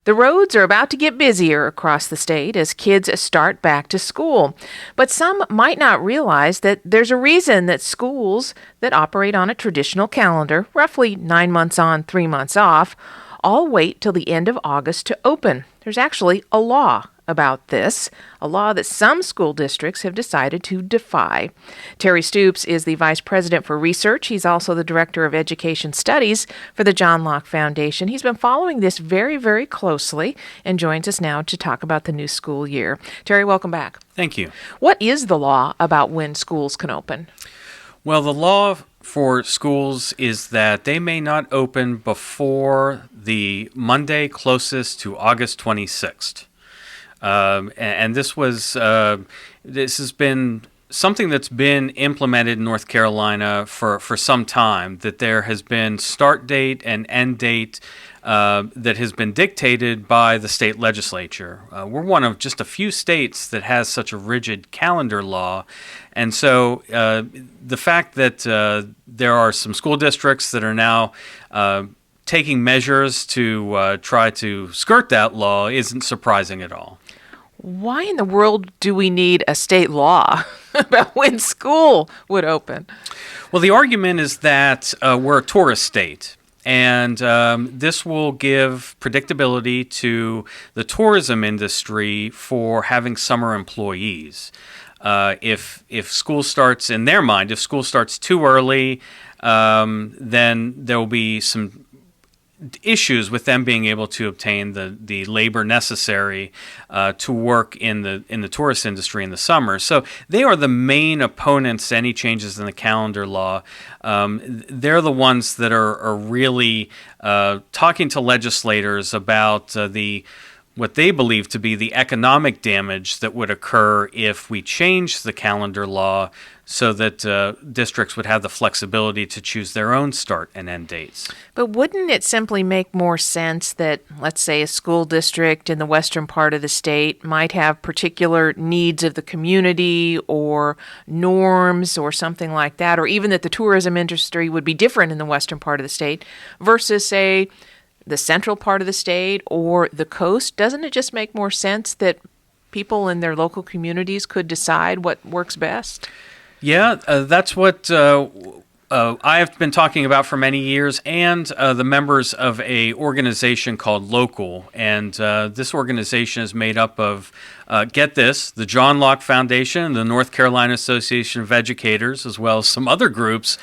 The roads are about to get busier across the state as kids start back to school. But some might not realize that there's a reason that schools that operate on a traditional calendar, roughly 9 months on, 3 months off, all wait till the end of August to open. There's actually a law about this, a law that some school districts have decided to defy. Terry Stoops is the Vice President for Research. He's also the Director of Education Studies for the John Locke Foundation. He's been following this very, very closely and joins us now to talk about the new school year. Terry, welcome back. Thank you. What is the law about when schools can open? Well, the law for schools is that they may not open before the Monday closest to August 26th. And this has been something that's been implemented in North Carolina for some time, that there has been start date and end date that has been dictated by the state legislature. We're one of just a few states that has such a rigid calendar law. And so the fact that there are some school districts that are now taking measures to try to skirt that law isn't surprising at all. Why in the world do we need a state law about when school would open? Well, the argument is that we're a tourist state, and this will give predictability to the tourism industry for having summer employees. If school starts, in their mind, if school starts too early, then there will be some issues with them being able to obtain the labor necessary to work in the tourist industry in the summer. So they are the main opponents to any changes in the calendar law. They're the ones that are really talking to legislators about what they believe to be the economic damage that would occur if we change the calendar law so that districts would have the flexibility to choose their own start and end dates. But wouldn't it simply make more sense that, let's say, a school district in the western part of the state might have particular needs of the community or norms or something like that, or even that the tourism industry would be different in the western part of the state versus, say, the central part of the state or the coast? Doesn't it just make more sense that people in their local communities could decide what works best? Yeah, that's what I have been talking about for many years, and the members of a organization called Local. And this organization is made up of, get this, the John Locke Foundation, the North Carolina Association of Educators, as well as some other groups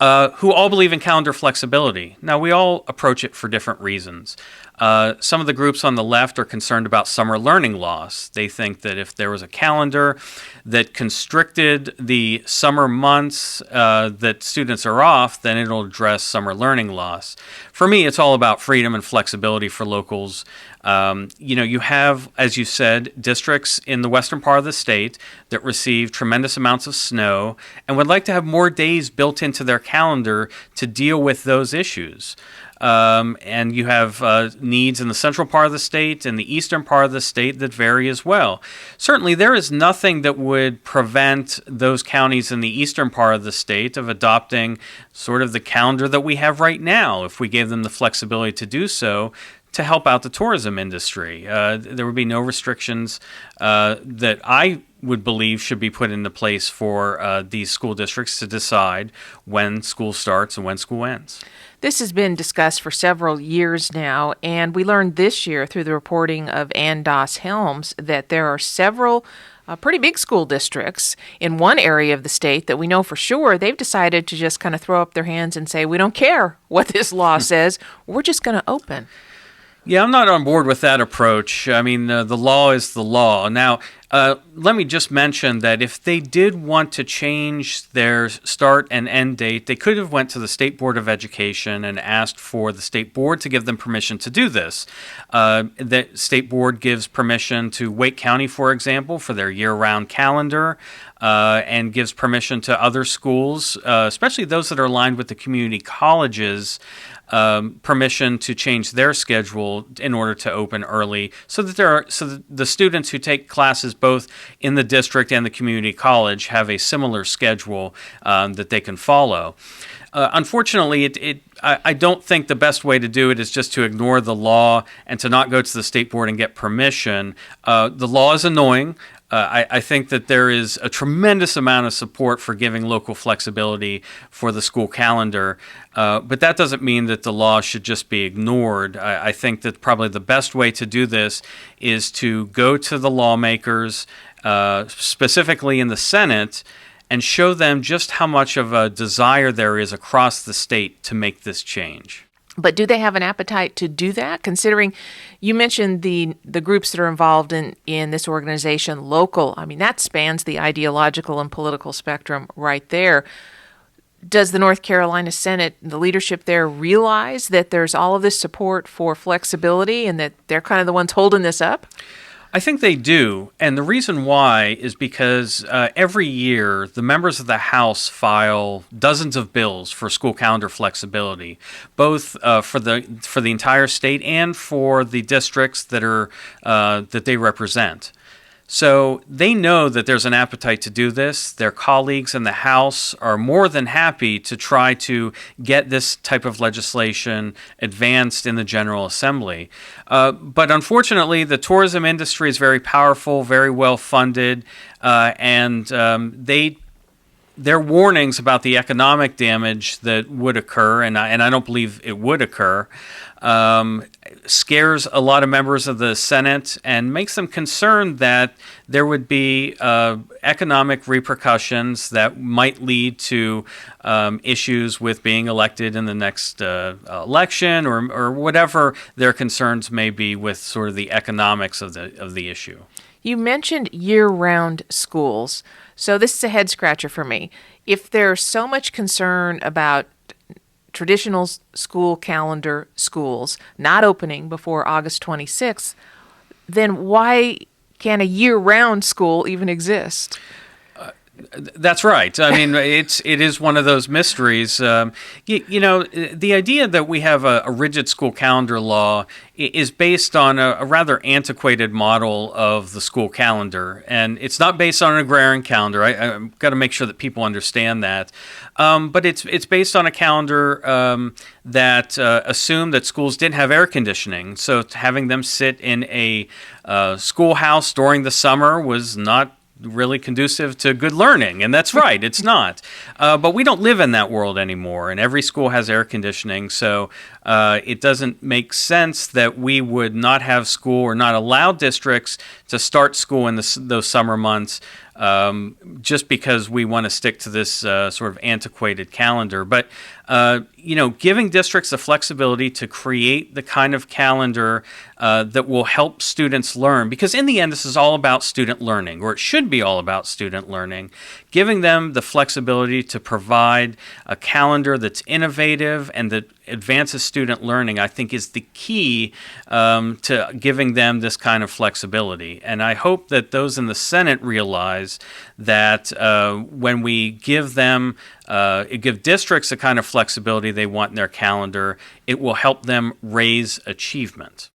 who all believe in calendar flexibility. Now, we all approach it for different reasons. Some of the groups on the left are concerned about summer learning loss. They think that if there was a calendar that constricted the summer months that students are off, then it'll address summer learning loss. For me, it's all about freedom and flexibility for locals. You have, as you said, districts in the western part of the state that receive tremendous amounts of snow and would like to have more days built into their calendar to deal with those issues. And you have needs in the central part of the state and the eastern part of the state that vary as well. Certainly, there is nothing that would prevent those counties in the eastern part of the state of adopting sort of the calendar that we have right now, if we gave them the flexibility to do so, to help out the tourism industry. There would be no restrictions that I would believe should be put into place for these school districts to decide when school starts and when school ends. This has been discussed for several years now, and we learned this year through the reporting of Ann Doss Helms that there are several pretty big school districts in one area of the state that we know for sure they've decided to just kind of throw up their hands and say, we don't care what this law says, we're just going to open. Yeah, I'm not on board with that approach. I mean, the law is the law. Now, let me just mention that if they did want to change their start and end date, they could have went to the State Board of Education and asked for the state board to give them permission to do this. The state board gives permission to Wake County, for example, for their year-round calendar, and gives permission to other schools, especially those that are aligned with the community colleges, permission to change their schedule in order to open early, so that the students who take classes both in the district and the community college have a similar schedule that they can follow. Unfortunately, I don't think the best way to do it is just to ignore the law and to not go to the state board and get permission. The law is annoying. I think that there is a tremendous amount of support for giving local flexibility for the school calendar, but that doesn't mean that the law should just be ignored. I think that probably the best way to do this is to go to the lawmakers, specifically in the Senate, and show them just how much of a desire there is across the state to make this change. But do they have an appetite to do that? Considering you mentioned the groups that are involved in this organization, local, I mean, that spans the ideological and political spectrum right there. Does the North Carolina Senate, the leadership there, realize that there's all of this support for flexibility and that they're kind of the ones holding this up? I think they do, and the reason why is because every year the members of the House file dozens of bills for school calendar flexibility, both for the entire state and for the districts that they represent. So they know that there's an appetite to do this. Their colleagues in the House are more than happy to try to get this type of legislation advanced in the General Assembly. But unfortunately, the tourism industry is very powerful, very well funded, and their warnings about the economic damage that would occur, and I don't believe it would occur, scares a lot of members of the Senate and makes them concerned that there would be economic repercussions that might lead to issues with being elected in the next election, or whatever their concerns may be with sort of the economics of the issue. You mentioned year-round schools, so this is a head-scratcher for me. If there's so much concern about traditional school calendar schools not opening before August 26th, then why can a year-round school even exist? That's right. I mean, it is one of those mysteries. The idea that we have a rigid school calendar law is based on a rather antiquated model of the school calendar, and it's not based on an agrarian calendar. I've got to make sure that people understand that. But it's based on a calendar that assumed that schools didn't have air conditioning, so having them sit in a schoolhouse during the summer was not really conducive to good learning, and that's right, it's not. But we don't live in that world anymore, and every school has air conditioning, so it doesn't make sense that we would not have school or not allow districts to start school in those summer months just because we want to stick to this sort of antiquated calendar. But giving districts the flexibility to create the kind of calendar that will help students learn, because in the end, this is all about student learning, or it should be all about student learning. Giving them the flexibility to provide a calendar that's innovative and that advances student learning, I think, is the key to giving them this kind of flexibility. And I hope that those in the Senate realize that when we give districts the kind of flexibility they want in their calendar, it will help them raise achievement.